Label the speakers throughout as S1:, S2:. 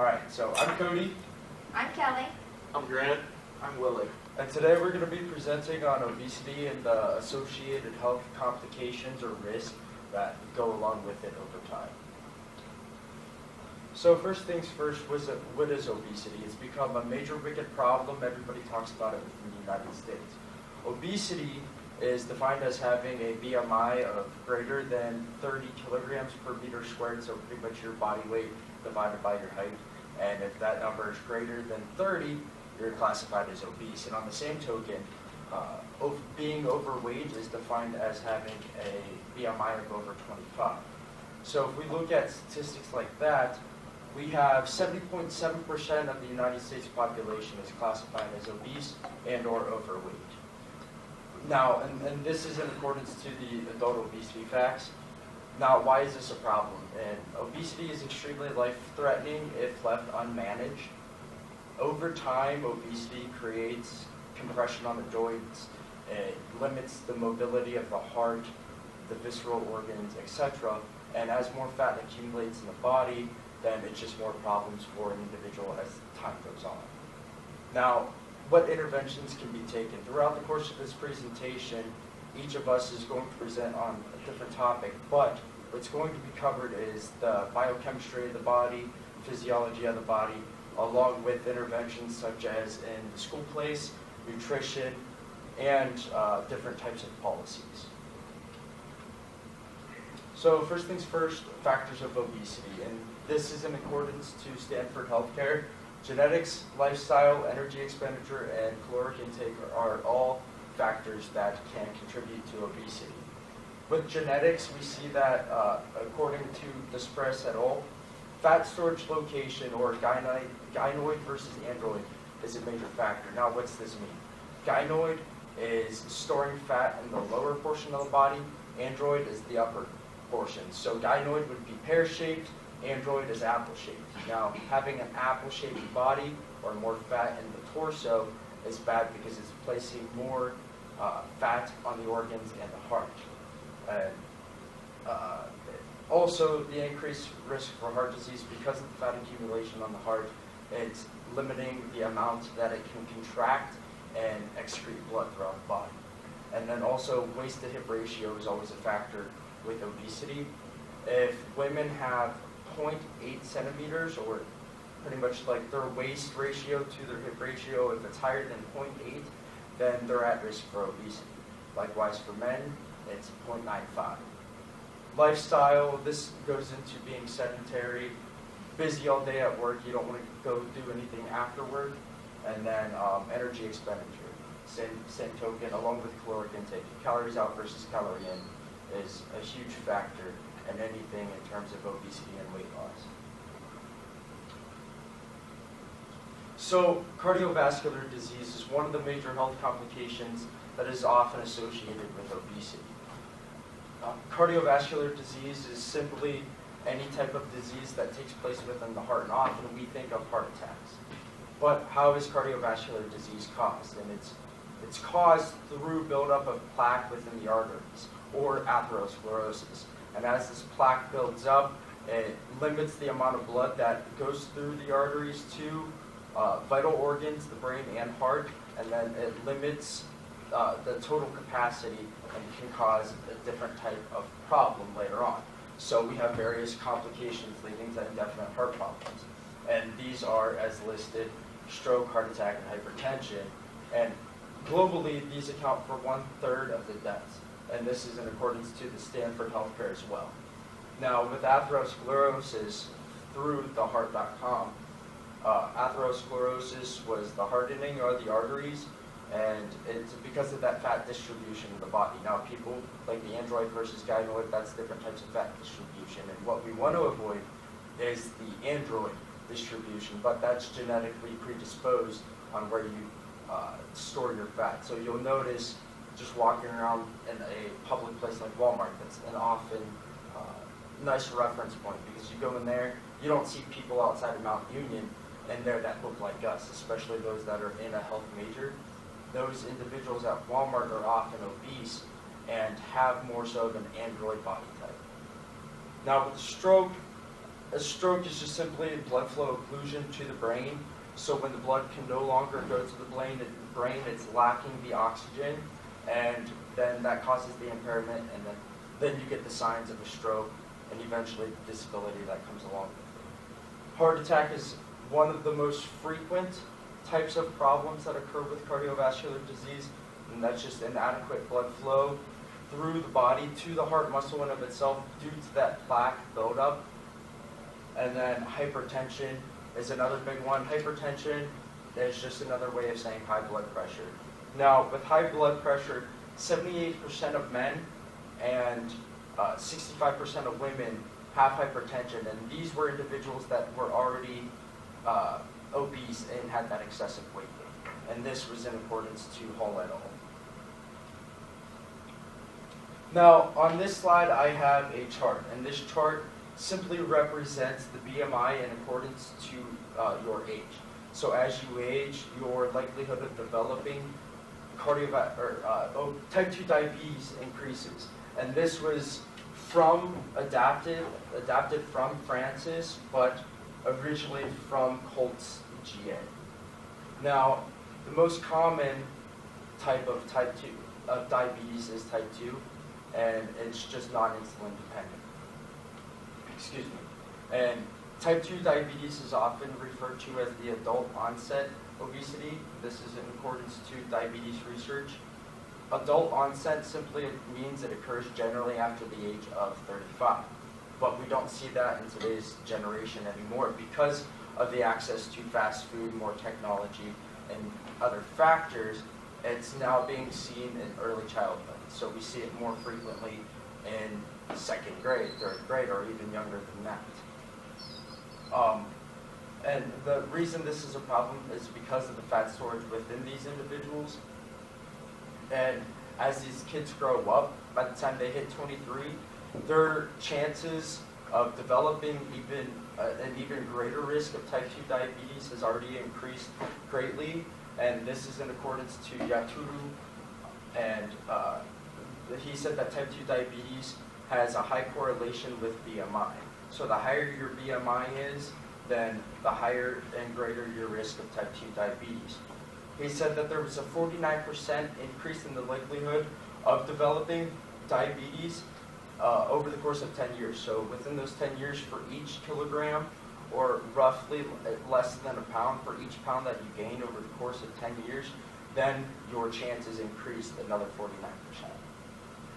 S1: Alright, so I'm Cody.
S2: I'm Kelly.
S3: I'm Grant.
S4: I'm Willie.
S1: And today we're going to be presenting on obesity and the associated health complications or risks that go along with it over time. So first things first, what is obesity? It's become a major wicked problem. Everybody talks about it within the United States. Obesity is defined as having a BMI of greater than 30 kilograms per meter squared, so pretty much your body weight divided by your height. And if that number is greater than 30, you're classified as obese. And on the same token, being overweight is defined as having a BMI of over 25. So if we look at statistics like that, we have 70.7% of the United States population is classified as obese and or overweight. Now, and this is in accordance to the adult obesity facts. Now, why is this a problem? And obesity is extremely life-threatening if left unmanaged. Over time, obesity creates compression on the joints, it limits the mobility of the heart, the visceral organs, etc. And as more fat accumulates in the body, then it's just more problems for an individual as time goes on. Now, what interventions can be taken? Throughout the course of this presentation, each of us is going to present on a different topic, but what's going to be covered is the biochemistry of the body, physiology of the body, along with interventions such as in the school place, nutrition, and different types of policies. So first things first, factors of obesity, and this is in accordance to Stanford Healthcare. Genetics, lifestyle, energy expenditure, and caloric intake are all factors that can contribute to obesity. With genetics, we see that according to Desprez et al., fat storage location, or gynoid versus android, is a major factor. Now, what's this mean? Gynoid is storing fat in the lower portion of the body. Android is the upper portion. So gynoid would be pear-shaped. Android is apple-shaped. Now, having an apple-shaped body or more fat in the torso is bad because it's placing more fat on the organs and the heart. Also, the increased risk for heart disease because of the fat accumulation on the heart, it's limiting the amount that it can contract and excrete blood throughout the body. And then also, waist to hip ratio is always a factor with obesity. If women have 0.8 centimeters, or pretty much like their waist ratio to their hip ratio, if it's higher than 0.8, then they're at risk for obesity. Likewise for men, it's 0.95. Lifestyle, this goes into being sedentary, busy all day at work, you don't want to go do anything after work, and then energy expenditure, same token, along with caloric intake. Calories out versus calorie in is a huge factor in anything in terms of obesity and weight loss. So cardiovascular disease is one of the major health complications that is often associated with obesity. Cardiovascular disease is simply any type of disease that takes place within the heart, and often we think of heart attacks. But how is cardiovascular disease caused? And it's caused through buildup of plaque within the arteries, or atherosclerosis. And as this plaque builds up, it limits the amount of blood that goes through the arteries to vital organs, the brain and heart, and then it limits the total capacity and can cause a different type of problem later on. So we have various complications leading to indefinite heart problems. And these are, as listed, stroke, heart attack, and hypertension. And globally, these account for 1/3 of the deaths. And this is in accordance to the Stanford Healthcare as well. Now, with atherosclerosis, through theheart.com, atherosclerosis was the hardening of the arteries, and it's because of that fat distribution in the body. Now, people like the android versus gynoid, that's different types of fat distribution, and what we want to avoid is the android distribution, but that's genetically predisposed on where you store your fat. So you'll notice just walking around in a public place like Walmart, that's an often nice reference point, because you go in there, you don't see people outside of Mount Union in there that look like us, especially those that are in a health major. Those individuals at Walmart are often obese and have more so of an android body type. Now with stroke, a stroke is just simply blood flow occlusion to the brain. So when the blood can no longer go to the brain, it's lacking the oxygen, and then that causes the impairment, and then you get the signs of a stroke, and eventually the disability that comes along with it. Heart attack is one of the most frequent types of problems that occur with cardiovascular disease, and that's just inadequate blood flow through the body to the heart muscle in of itself due to that plaque buildup. And then hypertension is another big one. Hypertension is just another way of saying high blood pressure. Now, with high blood pressure, 78% of men and 65% of women have hypertension, and these were individuals that were already obese and had that excessive weight gain. And this was in accordance to Hall et al. Now, on this slide, I have a chart, and this chart simply represents the BMI in accordance to your age. So as you age, your likelihood of developing type 2 diabetes increases. And this was adapted from Francis, but originally from Colts GA. Now, the most common type of diabetes is type 2, and it's just non-insulin dependent. Excuse me. And type 2 diabetes is often referred to as the adult onset obesity. This is in accordance to diabetes research. Adult onset simply means it occurs generally after the age of 35. But we don't see that in today's generation anymore because of the access to fast food, more technology, and other factors. It's now being seen in early childhood. So we see it more frequently in second grade, third grade, or even younger than that. And the reason this is a problem is because of the fat storage within these individuals. And as these kids grow up, by the time they hit 23, their chances of developing an even greater risk of type 2 diabetes has already increased greatly. And this is in accordance to Yaturu, and he said that type 2 diabetes has a high correlation with BMI. So the higher your BMI is, then the higher and greater your risk of type 2 diabetes. He said that there was a 49% increase in the likelihood of developing diabetes over the course of 10 years. So within those 10 years, for each kilogram, or roughly less than a pound for each pound that you gain over the course of 10 years, then your chances increased another 49%.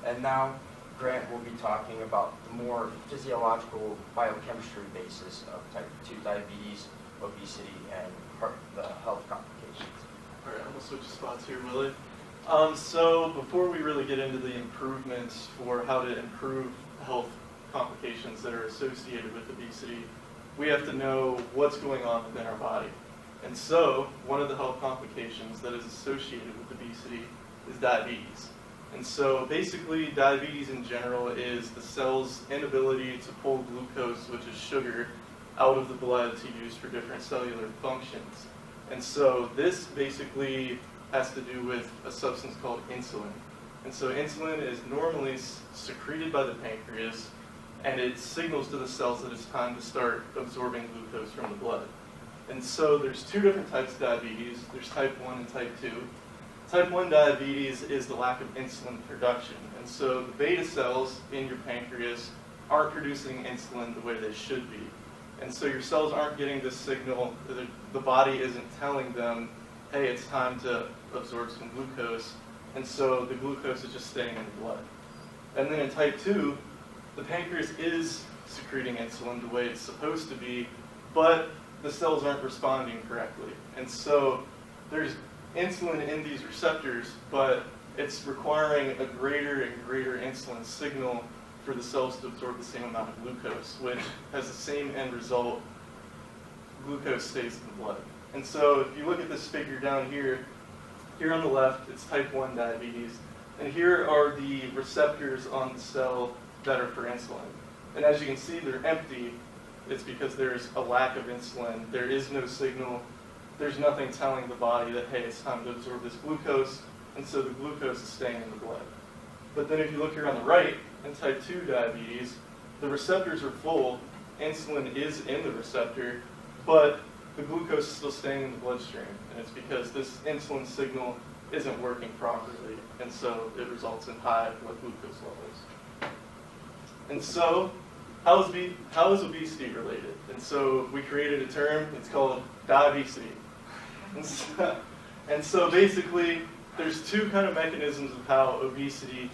S1: And now Grant will be talking about the more physiological biochemistry basis of type 2 diabetes, obesity, and the health complications.
S2: All right, I'm going to switch spots here, Willie. So before we really get into the improvements for how to improve health complications that are associated with obesity, we have to know what's going on within our body. And so one of the health complications that is associated with obesity is diabetes. And so basically diabetes in general is the cell's inability to pull glucose, which is sugar, out of the blood to use for different cellular functions. And so this basically has to do with a substance called insulin. And so insulin is normally secreted by the pancreas, and it signals to the cells that it's time to start absorbing glucose from the blood. And so there's two different types of diabetes. There's type 1 and type 2. Type 1 diabetes is the lack of insulin production. And so the beta cells in your pancreas aren't producing insulin the way they should be. And so your cells aren't getting this signal, the body isn't telling them, hey, it's time to absorb some glucose. And so the glucose is just staying in the blood. And then in type 2, the pancreas is secreting insulin the way it's supposed to be, but the cells aren't responding correctly. And so there's insulin in these receptors, but it's requiring a greater and greater insulin signal for the cells to absorb the same amount of glucose, which has the same end result: glucose stays in the blood. And so if you look at this figure down here, here on the left, it's type 1 diabetes, and here are the receptors on the cell that are for insulin. And as you can see, they're empty. It's because there's a lack of insulin. There is no signal. There's nothing telling the body that, hey, it's time to absorb this glucose, and so the glucose is staying in the blood. But then if you look here on the right, in type 2 diabetes, the receptors are full, insulin is in the receptor, but the glucose is still staying in the bloodstream. And it's because this insulin signal isn't working properly. And so it results in high blood glucose levels. And so how is obesity related? And so we created a term, it's called diabesity. And so basically, there's two kind of mechanisms of how obesity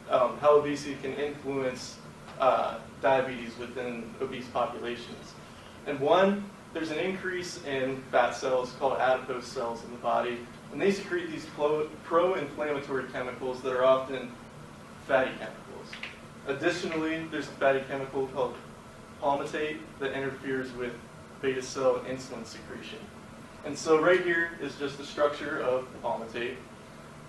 S2: can influence diabetes within obese populations. And one, there's an increase in fat cells called adipose cells in the body, and they secrete these pro-inflammatory chemicals that are often fatty chemicals. Additionally, there's a fatty chemical called palmitate that interferes with beta cell insulin secretion. And so right here is just the structure of palmitate.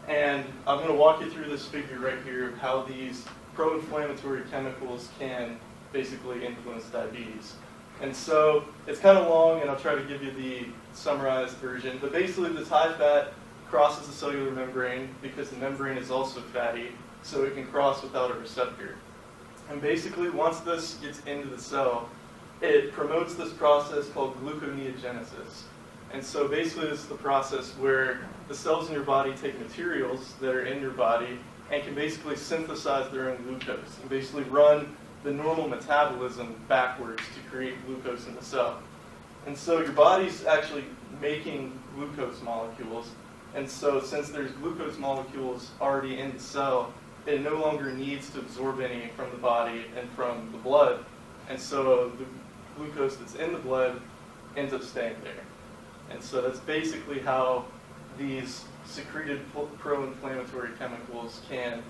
S2: And I'm going to walk you through this figure right here of how these pro-inflammatory chemicals can basically influence diabetes. And so it's kind of long, and I'll try to give you the summarized version. But basically, this high fat crosses the cellular membrane because the membrane is also fatty, so it can cross without a receptor. And basically, once this gets into the cell, it promotes this process called gluconeogenesis. And so basically, this is the process where the cells in your body take materials that are in your body and can basically synthesize their own glucose and basically run the normal metabolism backwards to create glucose in the cell. And so your body's actually making glucose molecules. And so since there's glucose molecules already in the cell, it no longer needs to absorb any from the body and from the blood. And so the glucose that's in the blood ends up staying there. And so that's basically how these secreted pro-inflammatory chemicals can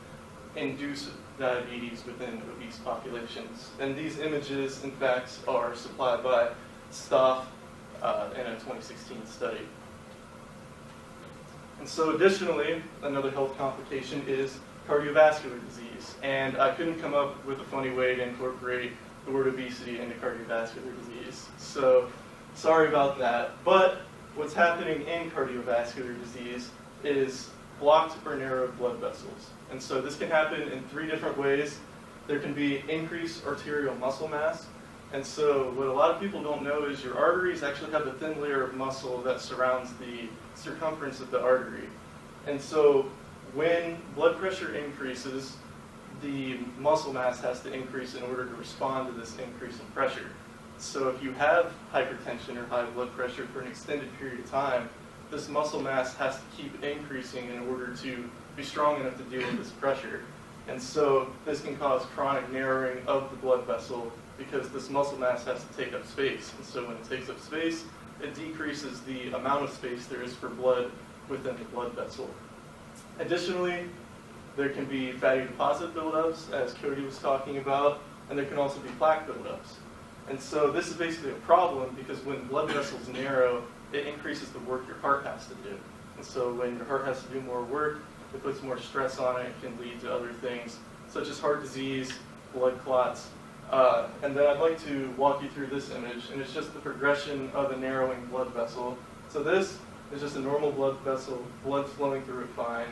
S2: induce diabetes within obese populations. And these images, in fact, are supplied by Stoff in a 2016 study. And so additionally, another health complication is cardiovascular disease. And I couldn't come up with a funny way to incorporate the word obesity into cardiovascular disease. So sorry about that. But what's happening in cardiovascular disease is blocked or narrowed blood vessels. And so this can happen in 3 different ways. There can be increased arterial muscle mass. And so what a lot of people don't know is your arteries actually have a thin layer of muscle that surrounds the circumference of the artery. And so when blood pressure increases, the muscle mass has to increase in order to respond to this increase in pressure. So if you have hypertension or high blood pressure for an extended period of time, this muscle mass has to keep increasing in order to be strong enough to deal with this pressure. And so this can cause chronic narrowing of the blood vessel because this muscle mass has to take up space. And so when it takes up space, it decreases the amount of space there is for blood within the blood vessel. Additionally, there can be fatty deposit buildups, as Cody was talking about, and there can also be plaque buildups. And so this is basically a problem because when blood vessels narrow, it increases the work your heart has to do. And so when your heart has to do more work, it puts more stress on it. It can lead to other things such as heart disease, blood clots. And then I'd like to walk you through this image, and it's just the progression of a narrowing blood vessel. So this is just a normal blood vessel, blood flowing through it fine.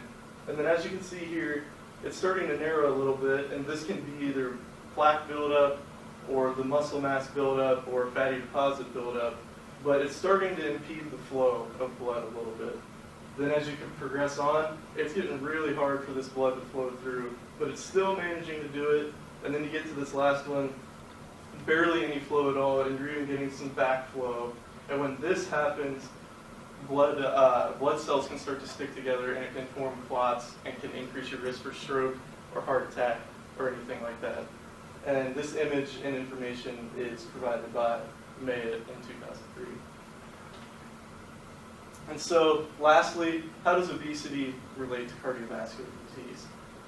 S2: And then as you can see here, it's starting to narrow a little bit, and this can be either plaque buildup, or the muscle mass buildup, or fatty deposit buildup. But it's starting to impede the flow of blood a little bit. Then as you can progress on, it's getting really hard for this blood to flow through, but it's still managing to do it. And then you get to this last one, barely any flow at all, and you're even getting some backflow. And when this happens, blood cells can start to stick together, and it can form clots and can increase your risk for stroke or heart attack or anything like that. And this image and information is provided by Mayet in 2003. And so, lastly, how does obesity relate to cardiovascular disease?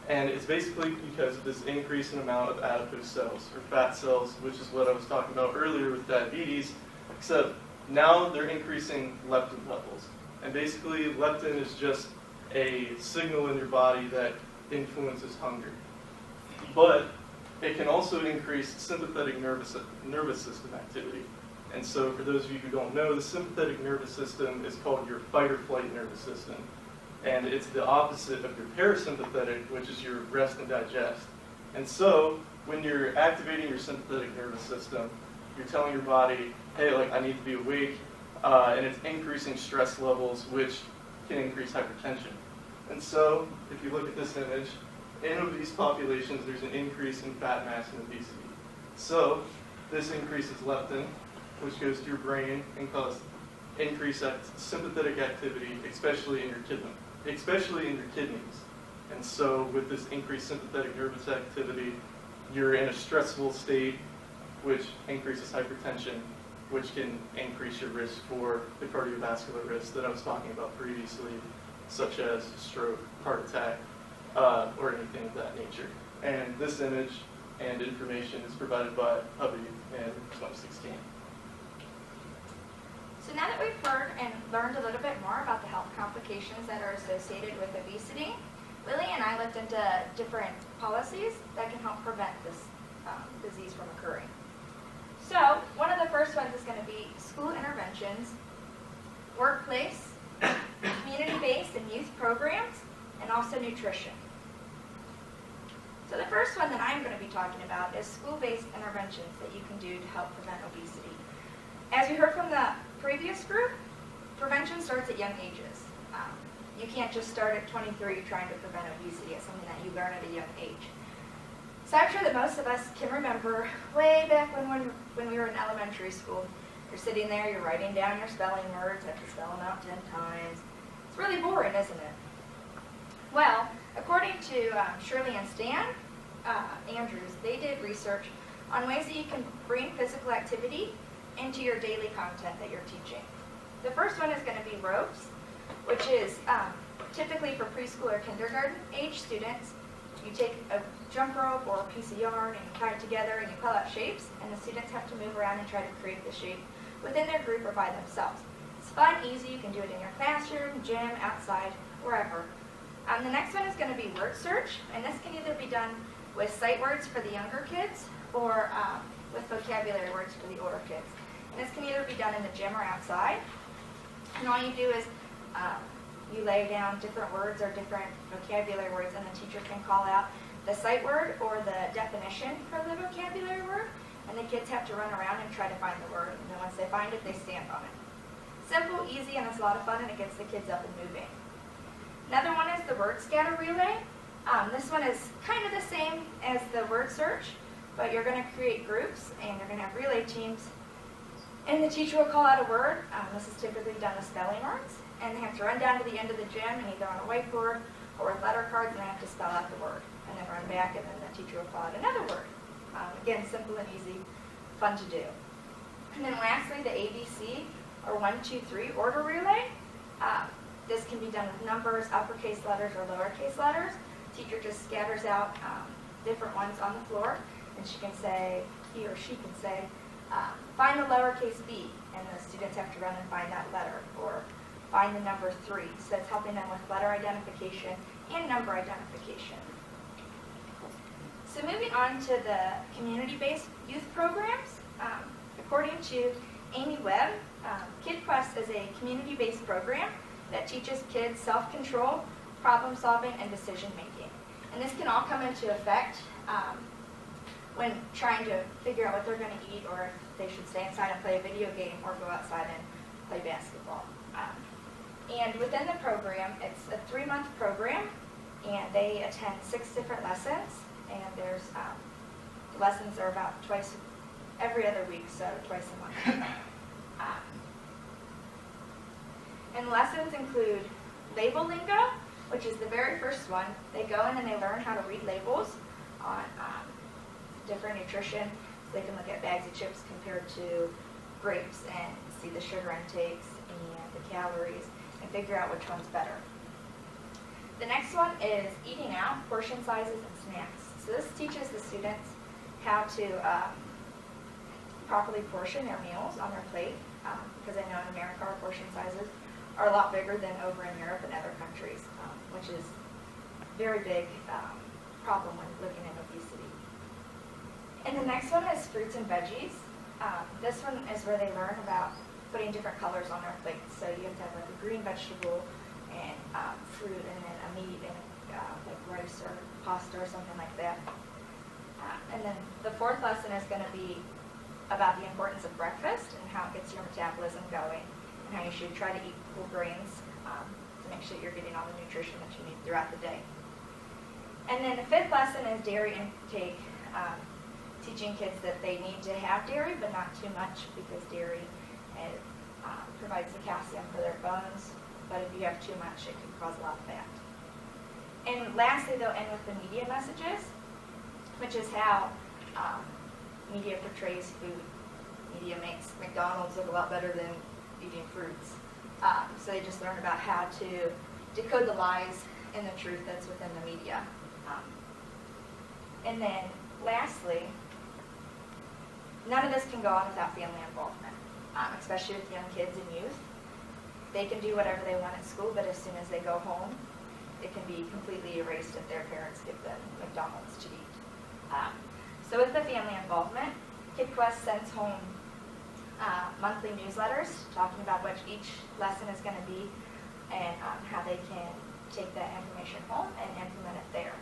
S2: And it's basically because of this increase in amount of adipose cells, or fat cells, which is what I was talking about earlier with diabetes, except now they're increasing leptin levels. And basically, leptin is just a signal in your body that influences hunger. But it can also increase sympathetic nervous system activity. And so for those of you who don't know, the sympathetic nervous system is called your fight or flight nervous system. And it's the opposite of your parasympathetic, which is your rest and digest. And so when you're activating your sympathetic nervous system, you're telling your body, hey, like I need to be awake, and it's increasing stress levels, which can increase hypertension. And so, if you look at this image, in obese populations, there's an increase in fat mass and obesity. So, this increases leptin, which goes to your brain and causes increased sympathetic activity, especially in your kidneys. And so, with this increased sympathetic nervous activity, you're in a stressful state, which increases hypertension, which can increase your risk for the cardiovascular risks that I was talking about previously, such as stroke, heart attack, or anything of that nature. And this image and information is provided by Hubby in 2016.
S3: So now that we've heard and learned a little bit more about the health complications that are associated with obesity, Lily and I looked into different policies that can help prevent this disease from occurring. So one of the first ones is going to be school interventions, workplace, community-based and youth programs, and also nutrition. So the first one that I'm going to be talking about is school-based interventions that you can do to help prevent obesity. As we heard from the previous group, prevention starts at young ages. You can't just start at 23 trying to prevent obesity. It's something that you learn at a young age. So I'm sure that most of us can remember way back when we were in elementary school. You're sitting there, you're writing down your spelling words, have to spell them out 10 times. It's really boring, isn't it? Well, according to Shirley and Stan Andrews, they did research on ways that you can bring physical activity into your daily content that you're teaching. The first one is going to be ropes, which is typically for preschool or kindergarten age students. You take a jump rope or a piece of yarn and you tie it together and you call out shapes, and the students have to move around and try to create the shape within their group or by themselves. It's fun, easy, you can do it in your classroom, gym, outside, wherever. The next one is going to be word search, and this can either be done with sight words for the younger kids or with vocabulary words for the older kids. And this can either be done in the gym or outside. And all you do is you lay down different words or different vocabulary words, and the teacher can call out the sight word or the definition for the vocabulary word, and the kids have to run around and try to find the word, and then once they find it, they stand on it. Simple, easy, and it's a lot of fun, and it gets the kids up and moving. Another one is the word scatter relay. This one is kind of the same as the word search, but you're going to create groups, and you're going to have relay teams, and the teacher will call out a word. This is typically done with spelling words, and they have to run down to the end of the gym, and either on a whiteboard or with letter cards, and they have to spell out the word, and then run back, and then the teacher will call out another word. Again, simple and easy, fun to do. And then lastly, the ABC, or 1, 2, 3 order relay. This can be done with numbers, uppercase letters, or lowercase letters. Teacher just scatters out different ones on the floor, and she can say, he or she can say, find the lowercase b, and the students have to run and find that letter, or find the number 3. So it's helping them with letter identification and number identification. So moving on to the community-based youth programs, according to Amy Webb, KidQuest is a community-based program that teaches kids self-control, problem-solving, and decision-making. And this can all come into effect when trying to figure out what they're going to eat, or if they should stay inside and play a video game or go outside and play basketball. And within the program, it's a 3-month program, and they attend 6 different lessons, and there's the lessons are about every other week, so twice a month. And lessons include label lingo, which is the very first one. They go in and they learn how to read labels on different nutrition, so they can look at bags of chips compared to grapes and see the sugar intakes and the calories and figure out which one's better. The next one is eating out, portion sizes, and snacks. So this teaches the students how to properly portion their meals on their plate, because I know in America our portion sizes are a lot bigger than over in Europe and other countries, which is a very big problem when looking at obesity. And the next one is fruits and veggies. This one is where they learn about putting different colors on their plates. So you have to have like a green vegetable and fruit, and then a meat and like rice or pasta or something like that. And then the 4th lesson is going to be about the importance of breakfast and how it gets your metabolism going, and how you should try to eat whole grains to make sure you're getting all the nutrition that you need throughout the day. And then the fifth lesson is dairy intake, teaching kids that they need to have dairy, but not too much, because dairy provides the calcium for their bones, but if you have too much, it can cause a lot of fat. And lastly, they'll end with the media messages, which is how media portrays food. Media makes McDonald's look a lot better than eating fruits. So they just learn about how to decode the lies and the truth that's within the media. And then lastly, none of this can go on without family involvement, especially with young kids and youth. They can do whatever they want at school, but as soon as they go home, it can be completely erased if their parents give them McDonald's to eat. So with the family involvement, KidQuest sends home monthly newsletters talking about what each lesson is going to be and how they can take that information home and implement it there.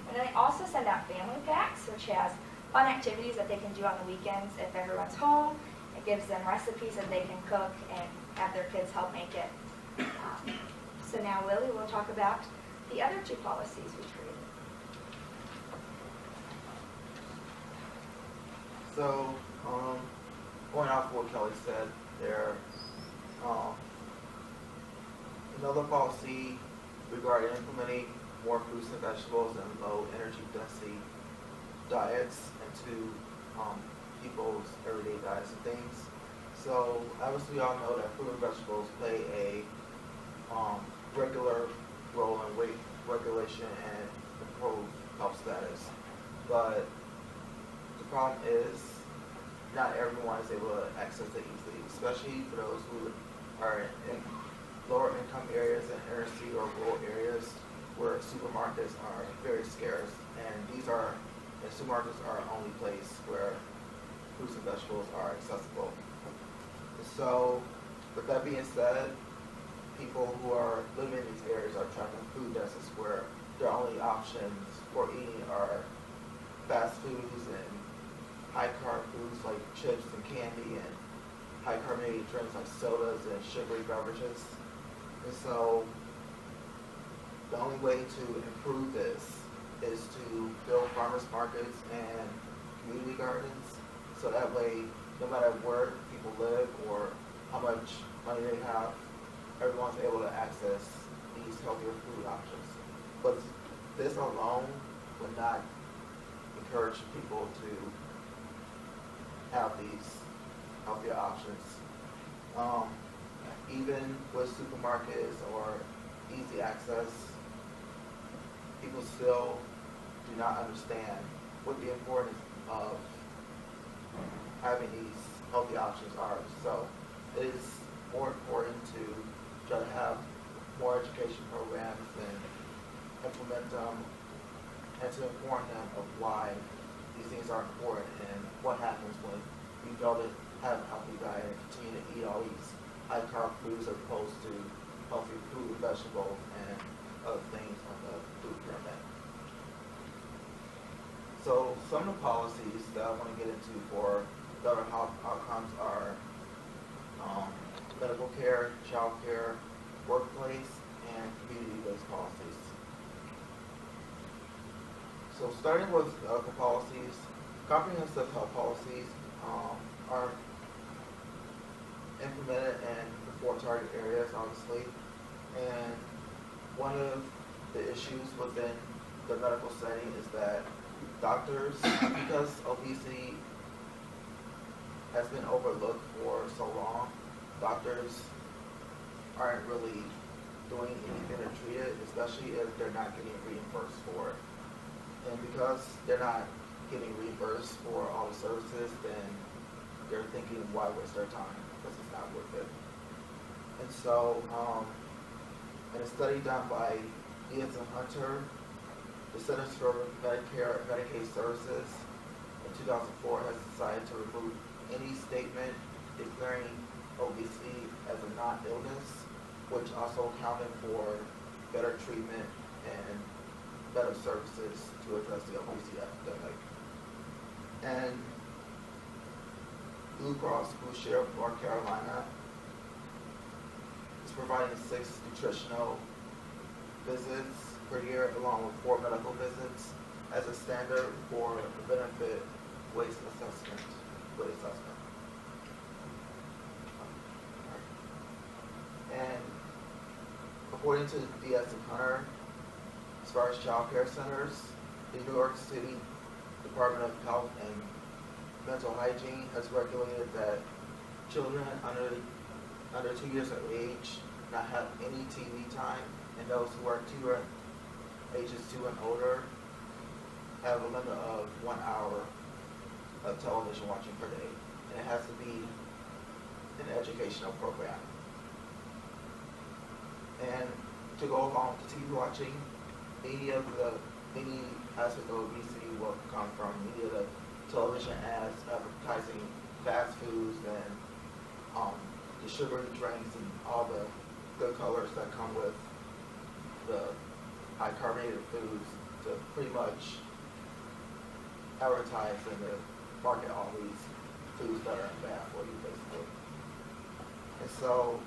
S3: And then they also send out family packs, which has fun activities that they can do on the weekends if everyone's home. It gives them recipes that they can cook and have their kids help make it. So now Willie will talk about the other two policies we created.
S4: So, going off what Kelly said there, another policy regarding implementing more fruits and vegetables and low energy density diets into people's everyday diets and things. So obviously we all know that fruit and vegetables play a regular role in weight regulation and improve health status. But the problem is not everyone is able to access it easily, especially for those who are in lower income areas and inner city or rural areas where supermarkets are very scarce, and supermarkets are the only place where fruits and vegetables are accessible. So, with that being said, people who are living in these areas are trapped in food deserts where their only options for eating are fast foods and high carb foods like chips and candy and high carbonated drinks like sodas and sugary beverages. And so the only way to improve this is to build farmers markets and community gardens, so that way no matter where people live or how much money they have, everyone's able to access these healthier food options. But this alone would not encourage people to have these healthier options. Even with supermarkets or easy access, people still do not understand what the importance of having these healthy options are. So it is more important to try to have more education programs and implement them and to inform them of why these things are important and what happens when you fail to have a healthy diet and continue to eat all these high carb foods as opposed to healthy fruit, vegetables, and other things on the food pyramid. So some of the policies that I want to get into for better health outcomes are medical care, child care, workplace, and community-based policies. So starting with medical policies, comprehensive health policies are implemented in the 4 target areas, obviously. And one of the issues within the medical setting is that doctors, because obesity has been overlooked for so long, doctors aren't really doing anything to treat it, especially if they're not getting reimbursed for it. And because they're not getting reimbursed for all the services, then they're thinking, why waste their time? Because it's not worth it. And so, in a study done by Diaz and Hunter, the Centers for Medicare and Medicaid Services in 2004 has decided to remove any statement declaring obesity as a non-illness, which also accounted for better treatment and better services to address the obesity epidemic. And Blue Cross Blue Shield of North Carolina is providing 6 nutritional visits per year along with 4 medical visits as a standard for the benefit waste assessment. And according to DS and Hunter, as far as child care centers, the New York City Department of Health and Mental Hygiene has regulated that children under 2 years of age not have any TV time, and those who are ages 2 and older have a limit of 1 hour of television watching per day, and it has to be an educational program. And to go along with the TV watching, any aspect of obesity will come from any of the television ads advertising fast foods and the sugary drinks and all the good colors that come with the high carbonated foods to pretty much advertise and to market all these foods that are bad for you, basically. And so,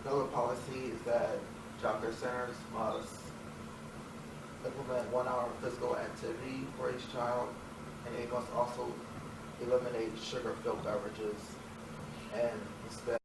S4: another policy is that child care centers must implement 1 hour of physical activity for each child, and they must also eliminate sugar-filled beverages and instead